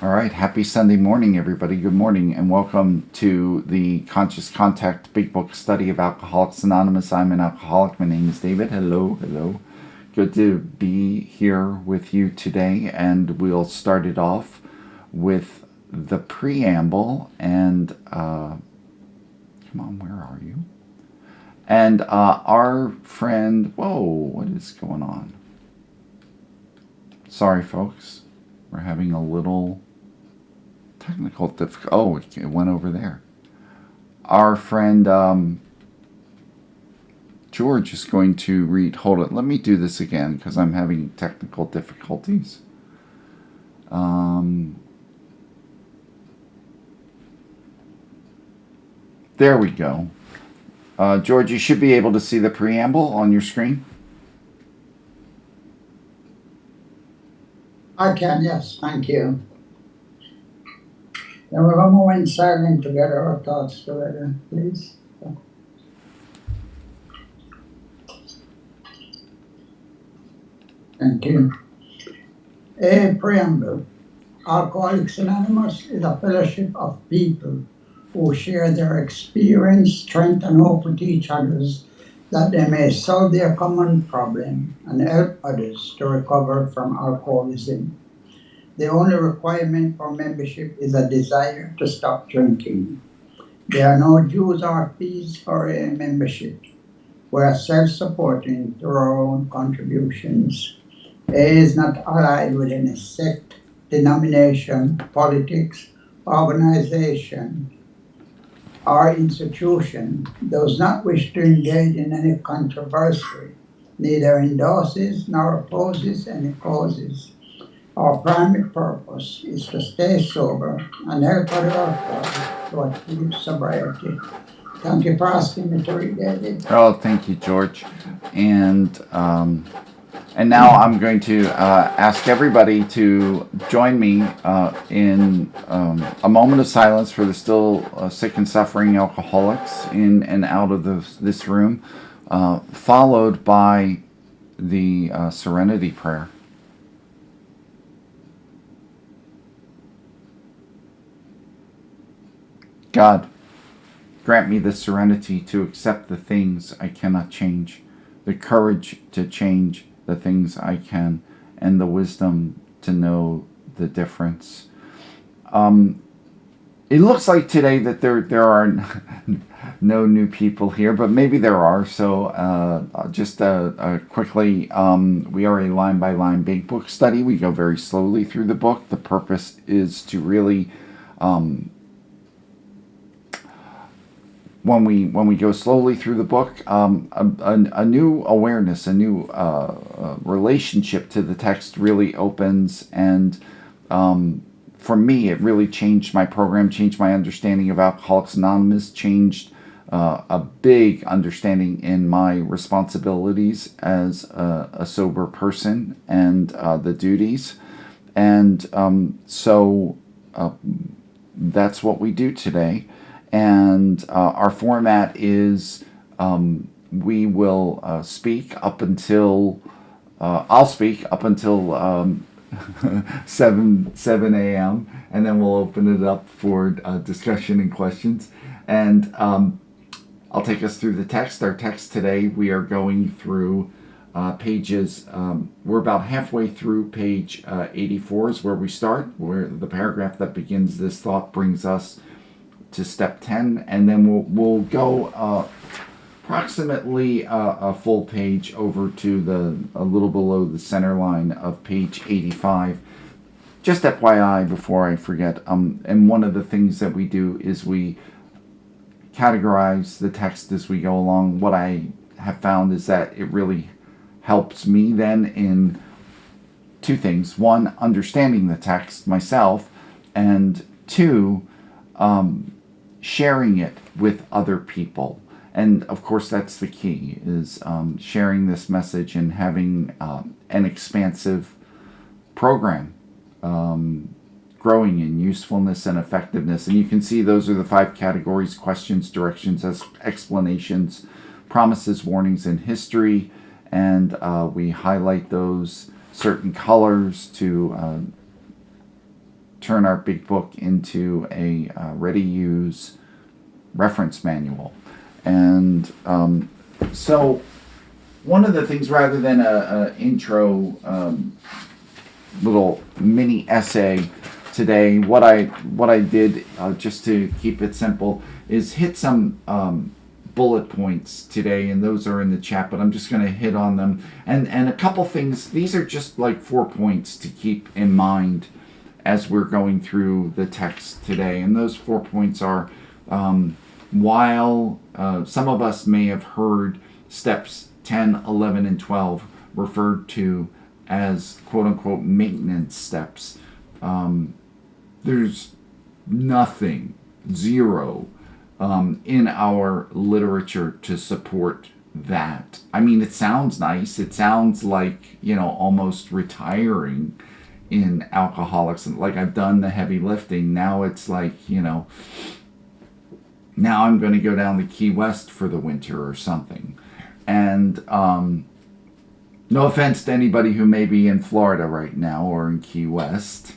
All right, happy Sunday morning, everybody. Good morning, and welcome to the Conscious Contact Big Book Study of Alcoholics Anonymous. I'm an alcoholic. My name is David. Hello, hello. Good to be here with you today, and we'll start it off with the preamble. And come on, where are you? And our friend. Whoa, what is going on? Sorry, folks. We're having a little technical difficulty. Oh, it went over there. Our friend George is going to read. Hold it. Let me do this again because I'm having technical difficulties. There we go. George, you should be able to see the preamble on your screen. I can, yes, thank you. Then we'll have a moment silent to get our thoughts together, please. Thank you. A preamble. Alcoholics Anonymous is a fellowship of people who share their experience, strength, and hope with each other that they may solve their common problem and help others to recover from alcoholism. The only requirement for membership is a desire to stop drinking. There are no dues or fees for a membership. We are self-supporting through our own contributions. A is not allied with any sect, denomination, politics, organization, or institution, does not wish to engage in any controversy, neither endorses nor opposes any causes. Our primary purpose is to stay sober and help other alcoholics to achieve sobriety. Thank you for asking me to read, David. Oh, thank you, George. And and now I'm going to ask everybody to join me in a moment of silence for the still sick and suffering alcoholics in and out of this room, followed by the serenity prayer. God, grant me the serenity to accept the things I cannot change, the courage to change the things I can, and the wisdom to know the difference. It looks like today that there are no new people here, but maybe there are. So just quickly, we are a line by line big book study. We go very slowly through the book. The purpose is to really when we go slowly through the book, a new awareness, a new relationship to the text really opens, and for me, it really changed my program, changed my understanding of Alcoholics Anonymous, changed a big understanding in my responsibilities as a sober person and the duties, and so that's what we do today. And our format is we will speak up until I'll speak up until 7 a.m. and then we'll open it up for discussion and questions. And I'll take us through the text. Our text today, we are going through pages. We're about halfway through page 84 is where we start, where the paragraph that begins this thought brings us to step 10, and then we'll go approximately a full page over to a little below the center line of page 85. Just FYI before I forget, and one of the things that we do is we categorize the text as we go along. What I have found is that it really helps me then in two things: one, understanding the text myself, and two, sharing it with other people. And of course, that's the key: is sharing this message and having an expansive program, growing in usefulness and effectiveness. And you can see those are the 5 categories: questions, directions, explanations, promises, warnings, and history. And we highlight those certain colors to turn our big book into a ready-use reference manual. And so one of the things, rather than a intro little mini essay today, what I did, just to keep it simple, is hit some bullet points today, and those are in the chat, but I'm just going to hit on them. And a couple things, these are just like 4 points to keep in mind as we're going through the text today. And those 4 points are, while some of us may have heard steps 10, 11, and 12 referred to as quote-unquote maintenance steps, there's nothing, zero, in our literature to support that. I mean, it sounds nice. It sounds like, almost retiring in Alcoholics. Like, I've done the heavy lifting. Now it's like, now I'm going to go down to Key West for the winter or something. And no offense to anybody who may be in Florida right now or in Key West.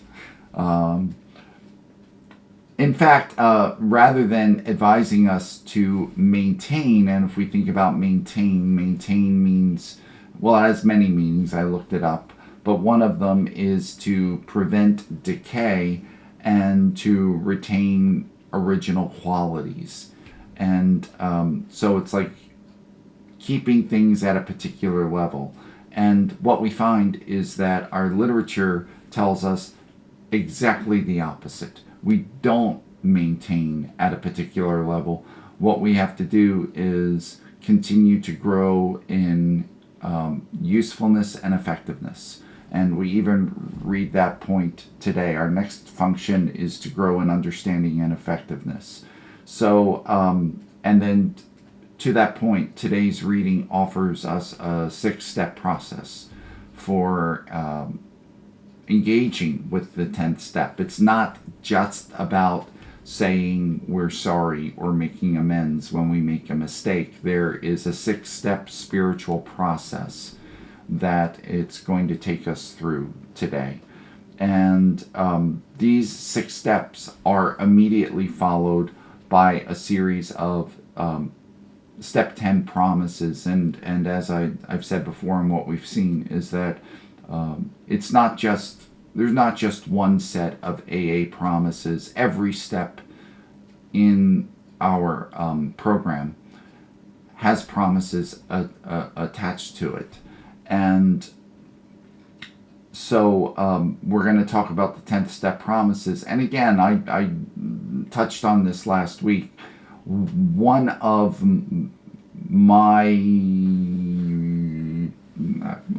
In fact, rather than advising us to maintain, and if we think about maintain means, well, it has many meanings. I looked it up. But one of them is to prevent decay and to retain original qualities. And so it's like keeping things at a particular level. And what we find is that our literature tells us exactly the opposite. We don't maintain at a particular level. What we have to do is continue to grow in usefulness and effectiveness. And we even read that point today. Our next function is to grow in understanding and effectiveness. So, and then to that point, today's reading offers us a 6-step process for engaging with the 10th step. It's not just about saying we're sorry or making amends when we make a mistake. There is a 6-step spiritual process that it's going to take us through today. And these 6 steps are immediately followed by a series of step 10 promises. And as I've said before, and what we've seen is that there's not just one set of AA promises. Every step in our program has promises attached to it. And so we're going to talk about the 10th step promises. And again, I touched on this last week. One of my,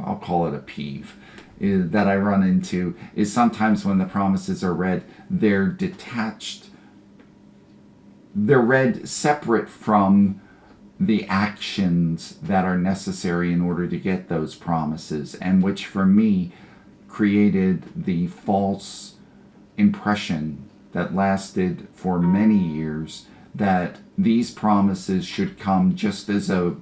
I'll call it a peeve, that I run into is sometimes when the promises are read, they're detached. They're read separate from the actions that are necessary in order to get those promises, and which for me created the false impression that lasted for many years that these promises should come just as a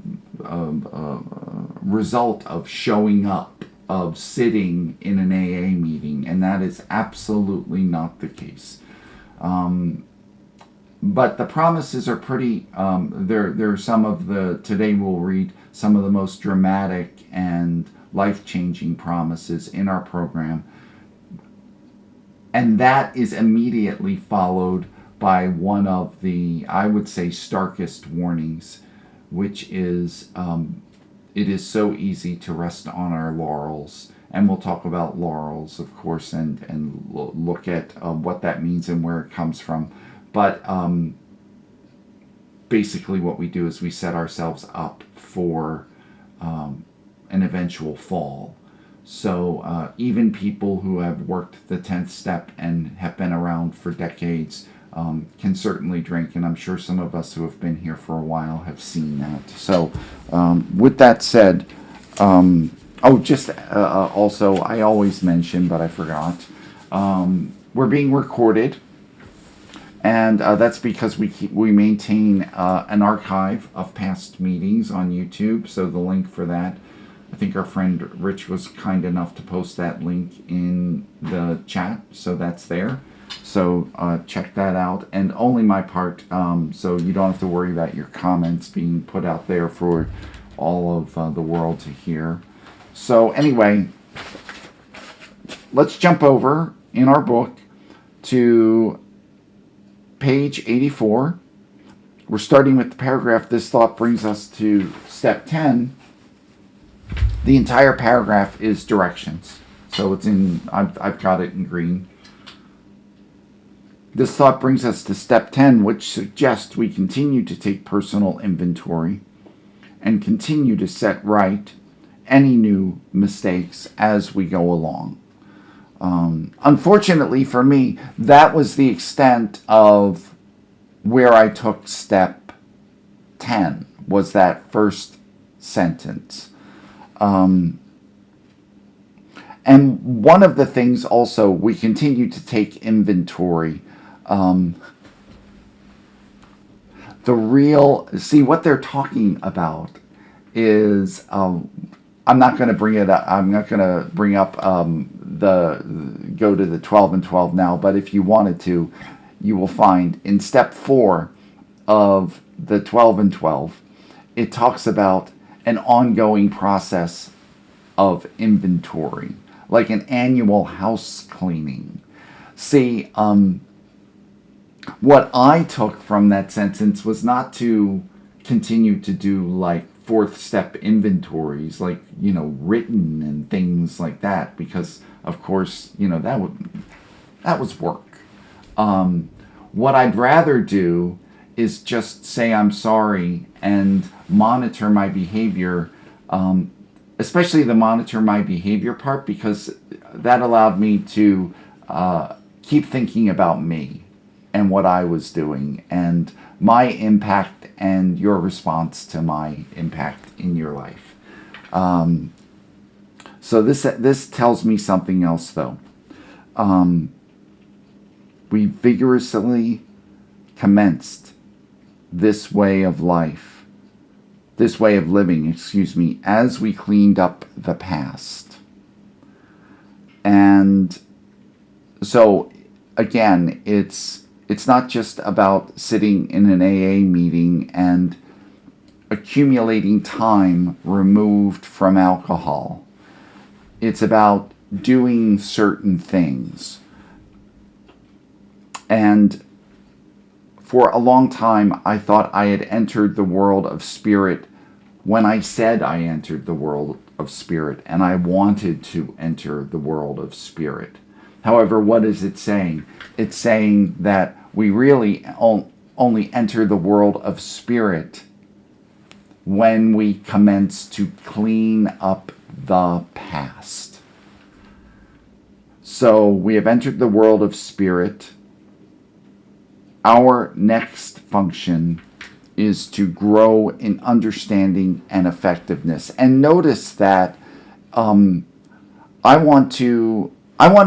result of showing up, of sitting in an AA meeting, and that is absolutely not the case. But the promises are pretty, they're some of the, today we'll read some of the most dramatic and life-changing promises in our program. And that is immediately followed by one of the, I would say, starkest warnings, which is, it is so easy to rest on our laurels. And we'll talk about laurels, of course, and look at what that means and where it comes from. But basically what we do is we set ourselves up for an eventual fall. So even people who have worked the 10th step and have been around for decades can certainly drink. And I'm sure some of us who have been here for a while have seen that. So with that said, also, I always mention, but I forgot, we're being recorded. And that's because we maintain an archive of past meetings on YouTube. So the link for that, I think our friend Rich was kind enough to post that link in the chat. So that's there. So check that out, and only my part, so you don't have to worry about your comments being put out there for all of the world to hear. So anyway, let's jump over in our book to page 84. We're starting with the paragraph, "This thought brings us to step 10. The entire paragraph is directions. So it's in, I've got it in green. This thought brings us to step 10, which suggests we continue to take personal inventory and continue to set right any new mistakes as we go along. Unfortunately for me, that was the extent of where I took step 10, was that first sentence. And one of the things also, we continue to take inventory. What they're talking about is, I'm not going to bring it up. I'm not going to bring up go to the 12 and 12 now, but if you wanted to, you will find in step 4 of the 12 and 12, it talks about an ongoing process of inventory, like an annual house cleaning. See, what I took from that sentence was not to continue to do like fourth step inventories, like, written and things like that, because of course, that was work. What I'd rather do is just say I'm sorry and monitor my behavior, especially the monitor my behavior part, because that allowed me to keep thinking about me and what I was doing and my impact and your response to my impact in your life. So this tells me something else, though. We vigorously commenced this way of life, this way of living, as we cleaned up the past. And so, again, it's not just about sitting in an AA meeting and accumulating time removed from alcohol. It's about doing certain things. And for a long time, I thought I had entered the world of spirit when I said I entered the world of spirit, and I wanted to enter the world of spirit. However, what is it saying? It's saying that we really only enter the world of spirit when we commence to clean up the past. So we have entered the world of spirit. Our next function is to grow in understanding and effectiveness. And notice that I want to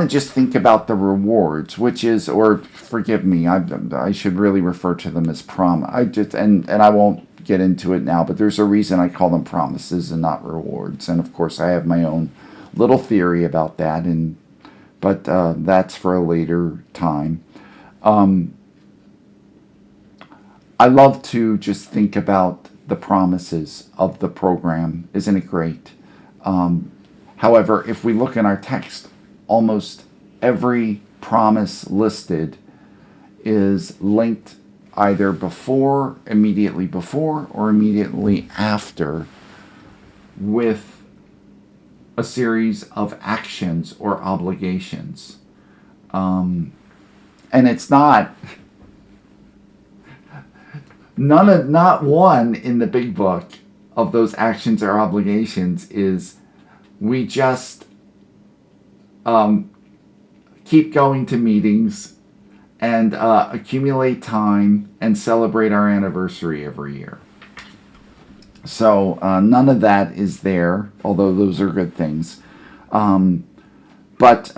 just think about the rewards, which is, or forgive me, I should really refer to them as and I won't get into it now, but there's a reason I call them promises and not rewards. And of course, I have my own little theory about that, but that's for a later time. I love to just think about the promises of the program. Isn't it great? However, if we look in our text, almost every promise listed is linked either immediately before, or immediately after, with a series of actions or obligations. And it's not one in the big book of those actions or obligations is we just keep going to meetings and accumulate time and celebrate our anniversary every year. So none of that is there, although those are good things. But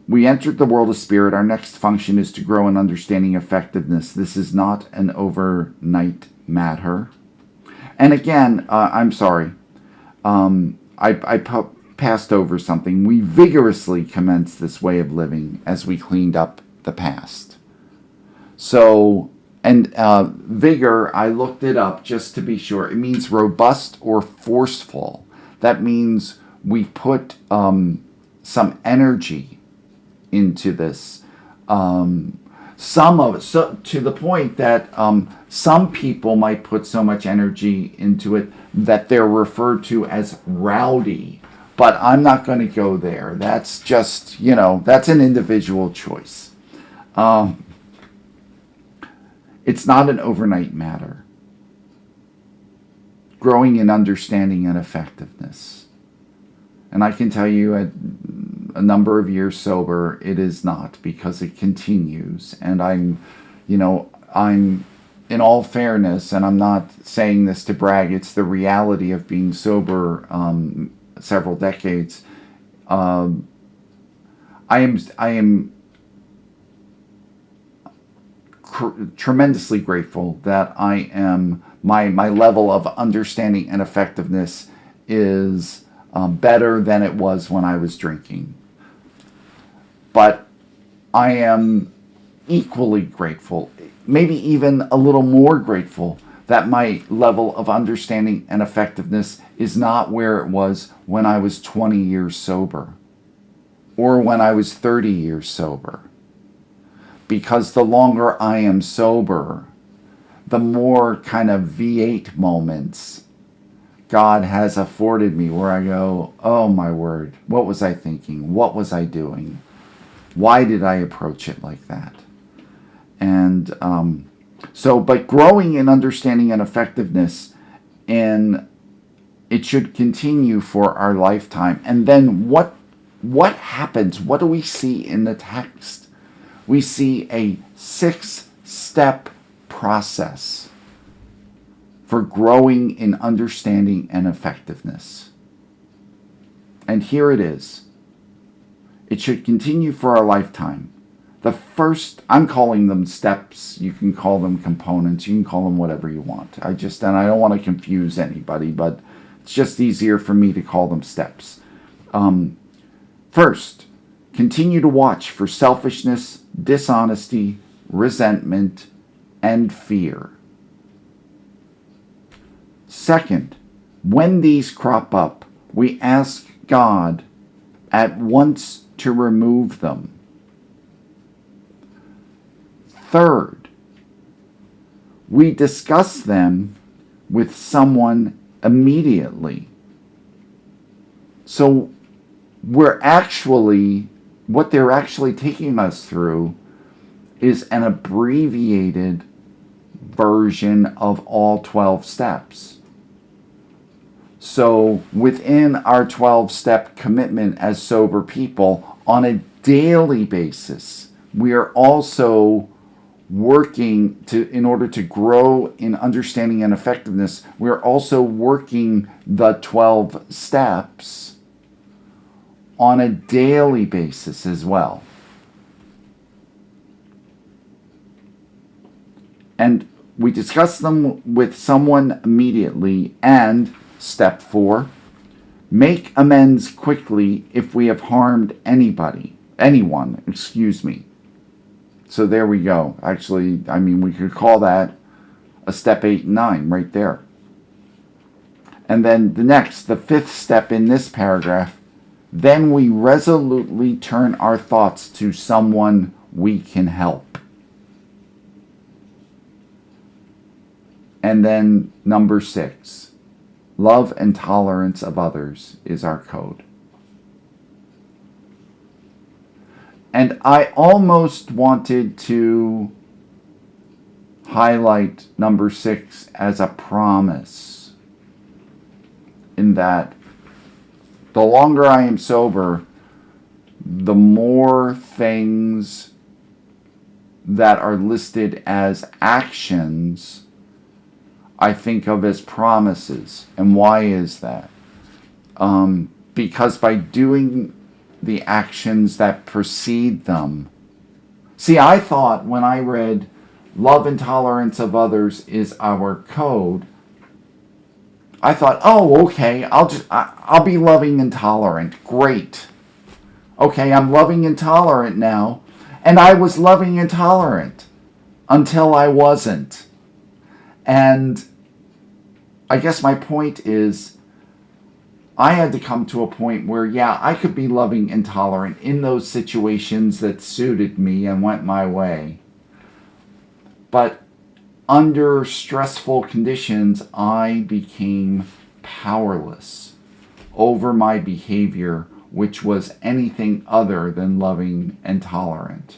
we entered the world of spirit. Our next function is to grow in understanding effectiveness. This is not an overnight matter. And again, I'm sorry. I passed over something. We vigorously commenced this way of living as we cleaned up the past. So, and vigor, I looked it up just to be sure. It means robust or forceful. That means we put some energy into this. Some of it, so to the point that some people might put so much energy into it that they're referred to as rowdy. But I'm not going to go there. That's just, that's an individual choice. It's not an overnight matter. Growing in understanding and effectiveness. And I can tell you at a number of years sober, it is not, because it continues. And I'm in all fairness, and I'm not saying this to brag, it's the reality of being sober several decades. I am tremendously grateful that I am my level of understanding and effectiveness is better than it was when I was drinking. But I am equally grateful, maybe even a little more grateful, that my level of understanding and effectiveness is not where it was when I was 20 years sober or when I was 30 years sober. Because the longer I am sober, the more kind of V8 moments God has afforded me where I go, oh my word, what was I thinking? What was I doing? Why did I approach it like that? And but growing in understanding and effectiveness, and it should continue for our lifetime. And then what happens? What do we see in the text? We see a 6-step process for growing in understanding and effectiveness. And here it is. It should continue for our lifetime. The first, I'm calling them steps. You can call them components. You can call them whatever you want. And I don't want to confuse anybody, but it's just easier for me to call them steps. First, continue to watch for selfishness, dishonesty, resentment, and fear. Second, when these crop up, we ask God at once to remove them. Third, we discuss them with someone immediately. So what they're actually taking us through is an abbreviated version of all 12 steps. So within our 12-step commitment as sober people, on a daily basis, we are also working in order to grow in understanding and effectiveness, we're also working the 12 steps on a daily basis as well. And we discuss them with someone immediately. And step 4, make amends quickly if we have harmed anyone. So there we go. Actually, we could call that a step 8 and 9 right there. And then the 5th step in this paragraph, then we resolutely turn our thoughts to someone we can help. And then number 6, love and tolerance of others is our code. And I almost wanted to highlight number 6 as a promise, in that the longer I am sober, the more things that are listed as actions I think of as promises. And why is that? Because by doing the actions that precede them. See, I thought when I read love and tolerance of others is our code, I thought, oh, okay, I'll be loving and tolerant. Great. Okay, I'm loving and tolerant now, And I was loving and tolerant until I wasn't. And I guess my point is, I had to come to a point where, yeah, I could be loving and tolerant in those situations that suited me and went my way. But under stressful conditions, I became powerless over my behavior, which was anything other than loving and tolerant.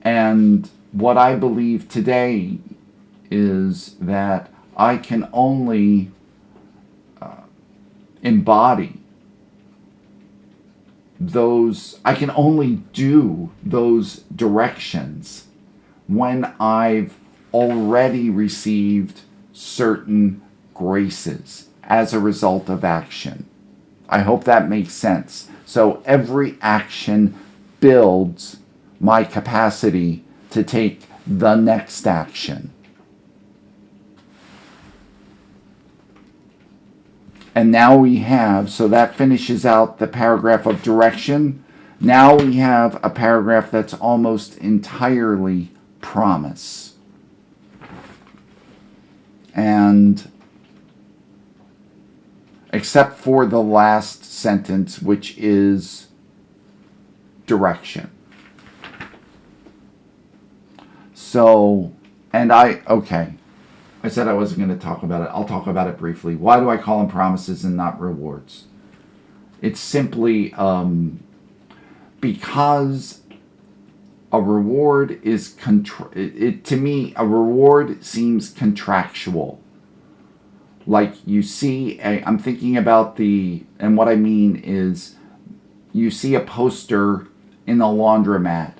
And what I believe today is that I can only embody those, I can only do those directions when I've already received certain graces as a result of action. I hope that makes sense. So every action builds my capacity to take the next action. And now we have, so that finishes out the paragraph of direction. Now we have a paragraph that's almost entirely promise. And except for the last sentence, which is direction. So, and okay. I said I wasn't going to talk about it. I'll talk about it briefly. Why do I call them promises and not rewards? It's simply because a reward is to me, a reward seems contractual. Like you see, I'm thinking about and what I mean is, you see a poster in the laundromat.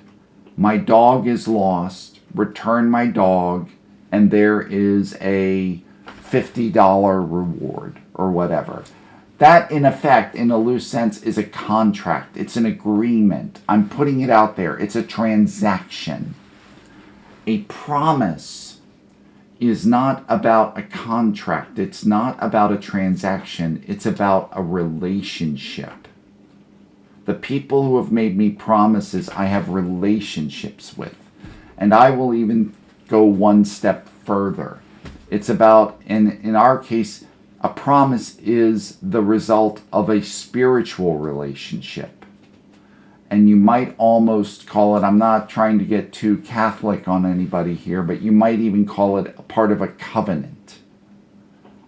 My dog is lost. Return my dog. And there is a $50 reward or whatever. That, in effect, in a loose sense, is a contract. It's an agreement. I'm putting it out there. It's a transaction. A promise is not about a contract. It's not about a transaction. It's about a relationship. The people who have made me promises, I have relationships with. And I will even go one step further. It's about, in our case, a promise is the result of a spiritual relationship. And you might almost call it, I'm not trying to get too Catholic on anybody here, but you might even call it a part of a covenant,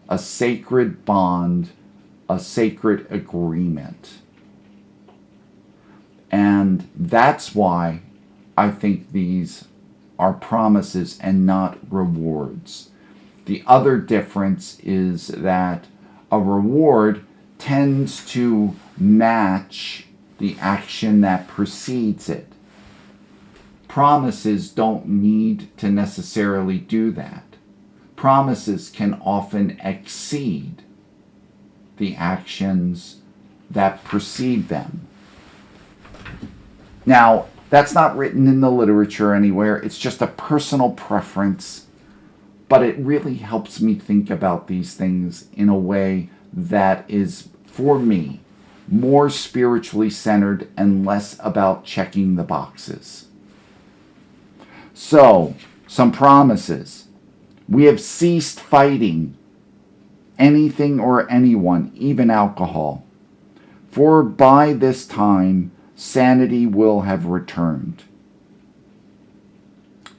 a sacred bond, a sacred agreement. And that's why I think these are promises and not rewards. The other difference is that a reward tends to match the action that precedes it. Promises don't need to necessarily do that. Promises can often exceed the actions that precede them. Now, that's not written in the literature anywhere. It's just a personal preference. But it really helps me think about these things in a way that is, for me, more spiritually centered and less about checking the boxes. So, some promises. We have ceased fighting anything or anyone, even alcohol. For by this time, sanity will have returned.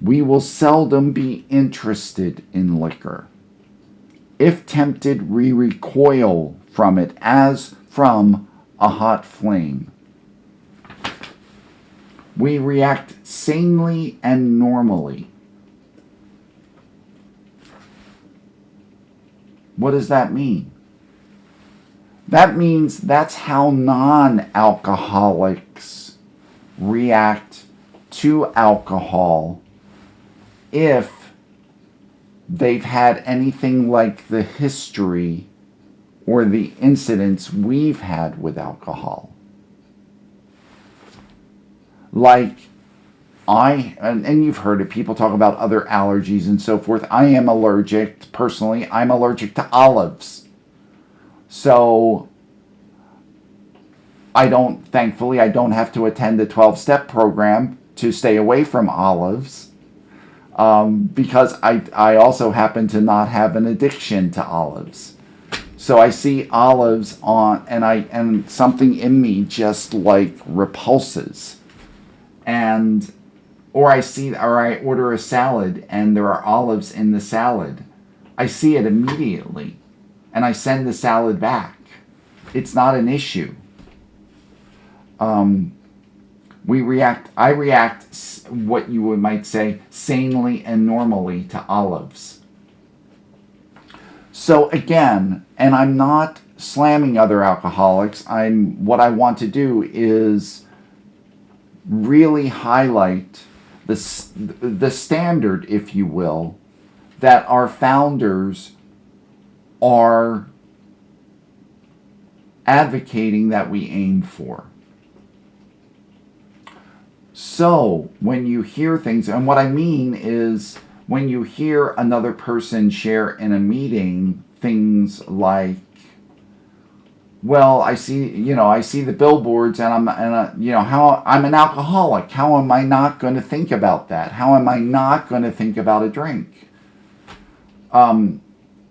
We will seldom be interested in liquor. If tempted, we recoil from it as from a hot flame. We react sanely and normally. What does that mean? That means that's how non-alcoholics react to alcohol if they've had anything like the history or the incidents we've had with alcohol. Like, and you've heard it, people talk about other allergies and so forth. I am allergic, personally, I'm allergic to olives. So, thankfully, I don't have to attend a 12-step program to stay away from olives, because I also happen to not have an addiction to olives. So I see olives on, and something in me just like repulses. And or I order a salad and there are olives in the salad. I see it immediately and I send the salad back. It's not an issue. I react, what you might say, sanely and normally to olives. So again, and I'm not slamming other alcoholics. What I want to do is really highlight the standard, if you will, that our founders are advocating that we aim for. So when you hear things, and what I mean is when you hear another person share in a meeting things like, well, I see the billboards, and how I'm an alcoholic. How am I not going to think about that? How am I not going to think about a drink? And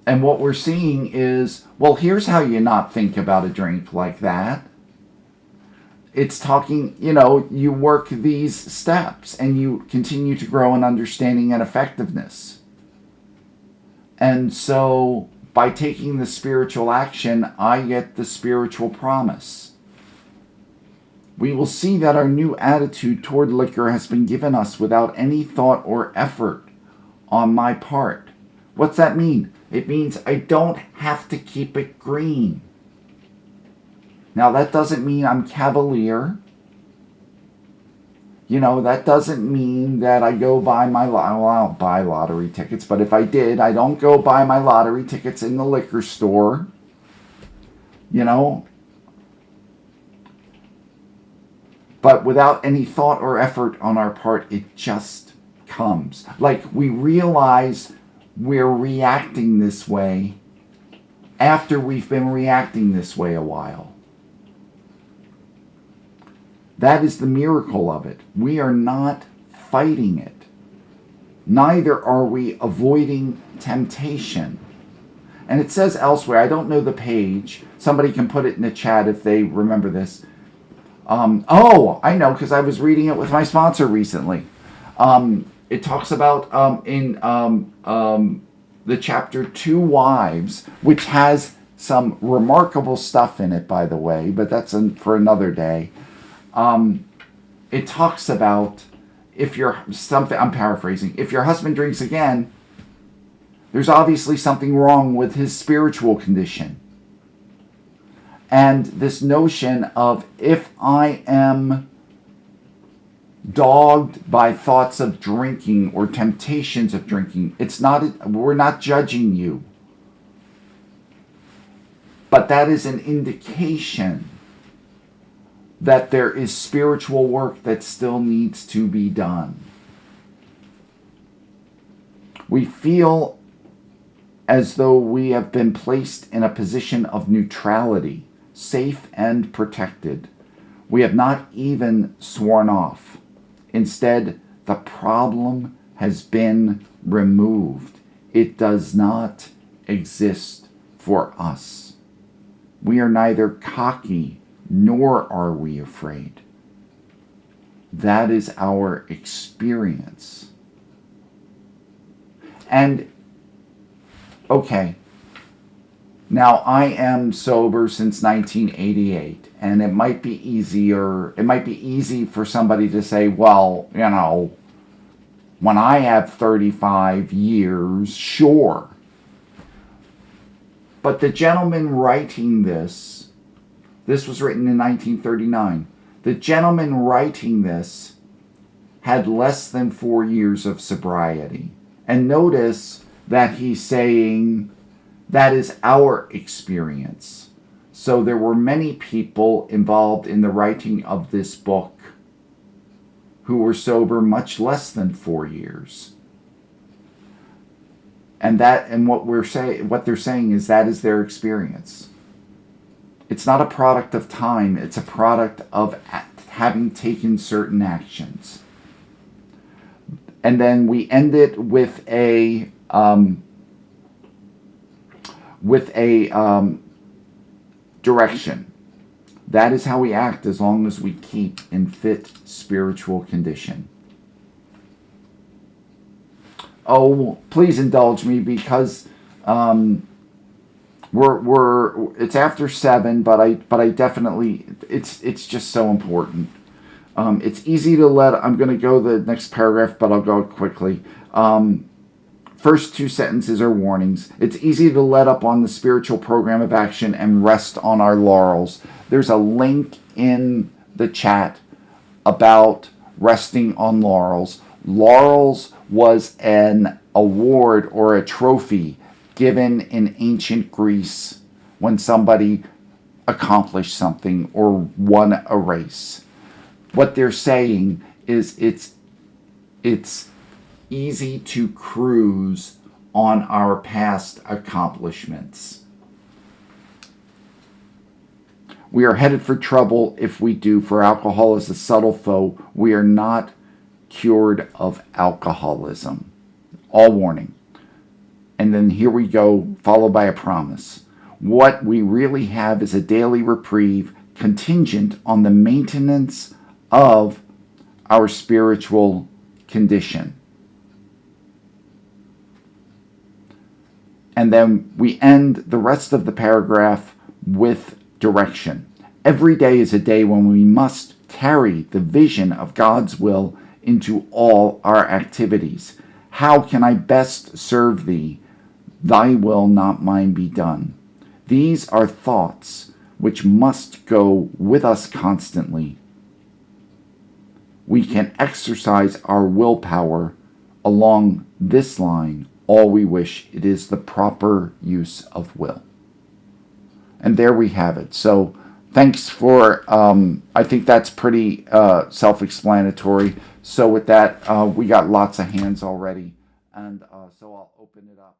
what we're seeing is, well, here's how you not think about a drink like that. It's talking, you work these steps and you continue to grow in understanding and effectiveness. And so by taking the spiritual action, I get the spiritual promise. We will see that our new attitude toward liquor has been given us without any thought or effort on my part. What's that mean? It means I don't have to keep it green. Now, that doesn't mean I'm cavalier. That doesn't mean that I go buy I don't buy lottery tickets, but if I did, I don't go buy my lottery tickets in the liquor store. But without any thought or effort on our part, it just comes. Like we realize we're reacting this way after we've been reacting this way a while. That is the miracle of it. We are not fighting it. Neither are we avoiding temptation. And it says elsewhere, I don't know the page. Somebody can put it in the chat if they remember this. I know, because I was reading it with my sponsor recently. It talks about in the chapter 2 Wives, which has some remarkable stuff in it, by the way, but that's for another day. It talks about I'm paraphrasing, if your husband drinks again, there's obviously something wrong with his spiritual condition. And this notion of, if I am dogged by thoughts of drinking or temptations of drinking, we're not judging you. But that is an indication that there is spiritual work that still needs to be done. We feel as though we have been placed in a position of neutrality, safe and protected. We have not even sworn off. Instead, the problem has been removed. It does not exist for us. We are neither cocky nor are we afraid. That is our experience. And, okay, now I am sober since 1988, and it might be easy for somebody to say, well, when I have 35 years, sure. But the gentleman writing this was written in 1939. The gentleman writing this had less than 4 years of sobriety. And notice that he's saying that is our experience. So there were many people involved in the writing of this book who were sober much less than 4 years. And what they're saying is that is their experience. It's not a product of time, it's a product of having taken certain actions. And then we end it with a direction. That is how we act as long as we keep in fit spiritual condition. Oh, please indulge me because it's after 7, but I definitely it's just so important. It's easy to let. I'm going to go the next paragraph, but I'll go quickly. First 2 sentences are warnings. It's easy to let up on the spiritual program of action and rest on our laurels. There's a link in the chat about resting on laurels. Laurels was an award or a trophy given in ancient Greece when somebody accomplished something or won a race. What they're saying is it's easy to cruise on our past accomplishments. We are headed for trouble if we do, for alcohol is a subtle foe. We are not cured of alcoholism. All warning. And then here we go, followed by a promise. What we really have is a daily reprieve contingent on the maintenance of our spiritual condition. And then we end the rest of the paragraph with direction. Every day is a day when we must carry the vision of God's will into all our activities. How can I best serve thee? Thy will, not mine, be done. These are thoughts which must go with us constantly. We can exercise our willpower along this line all we wish. It is the proper use of will. And there we have it. So thanks for, I think that's pretty self-explanatory. So with that, we got lots of hands already. And so I'll open it up.